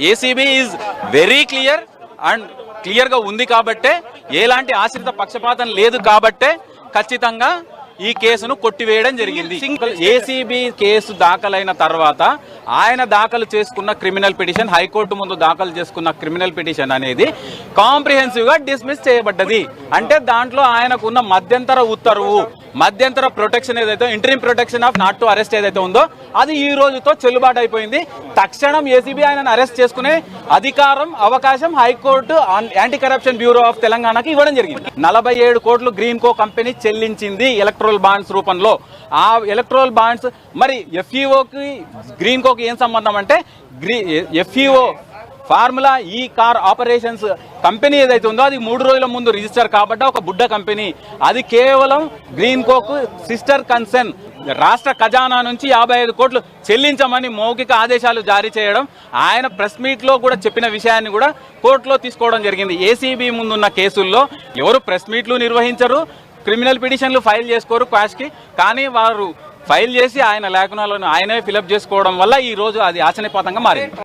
ACB is very clear and క్లియర్గా ఉంది కాబట్టే, ఎలాంటి ఆశ్రిత పక్షపాతం లేదు కాబట్టే ఖచ్చితంగా ఈ కేసును కొట్టివేయడం జరిగింది. ఏసీబీ కేసు దాఖలైన తర్వాత ఆయన దాఖలు చేసుకున్న క్రిమినల్ పిటిషన్, హైకోర్టు ముందు దాఖలు చేసుకున్న క్రిమినల్ పిటిషన్ అనేది కాంప్రిహెన్సివ్ గా డిస్మిస్ చేయబడ్డది. అంటే దాంట్లో ఆయనకున్న మధ్యంతర ఉత్తర్వు, మధ్యంతర ప్రొటెక్షన్ ఏదైతే interim protection of not to arrest ఏదైతే ఉందో అది ఈ రోజుతో చెల్లుబాటు అయిపోయింది. తక్షణం ఏసీబీ ఆయనను అరెస్ట్ చేసుకునే అధికారం, అవకాశం high court anti corruption bureau of తెలంగాణకి ఇవ్వడం జరిగింది. 47 కోట్లు గ్రీన్ కో కంపెనీ చెల్లించింది ఎలక్ట్రల్ బాండ్స్ రూపంలో. ఆ ఎలక్ట్రల్ బాండ్స్ మరి ఎఫ్ఈఓకి గ్రీన్ కోకి ఏం సంబంధం అంటే, ఎఫ్ఈఓ ఫార్ములా ఈ కార్ ఆపరేషన్స్ కంపెనీ ఏదైతే ఉందో అది 3 రోజుల ముందు రిజిస్టర్ కాబట్టి ఒక బుడ్డ కంపెనీ. అది కేవలం గ్రీన్ కోకు సిస్టర్ కన్సర్న్. రాష్ట్ర ఖజానా నుంచి 55 కోట్లు చెల్లించమని మౌఖిక ఆదేశాలు జారీ చేయడం, ఆయన ప్రెస్ మీట్ లో కూడా చెప్పిన విషయాన్ని కూడా కోర్టులో తీసుకోవడం జరిగింది. ఏసీబీ ముందున్న కేసుల్లో ఎవరు ప్రెస్ మీట్లు నిర్వహించరు, క్రిమినల్ పిటిషన్లు ఫైల్ చేసుకోరు క్వాష్కి. కానీ వారు ఫైల్ చేసి ఆయన లేఖనాలను ఆయనే ఫిలప్ చేసుకోవడం వల్ల ఈ రోజు అది ఆశనిపాతంగా మారింది.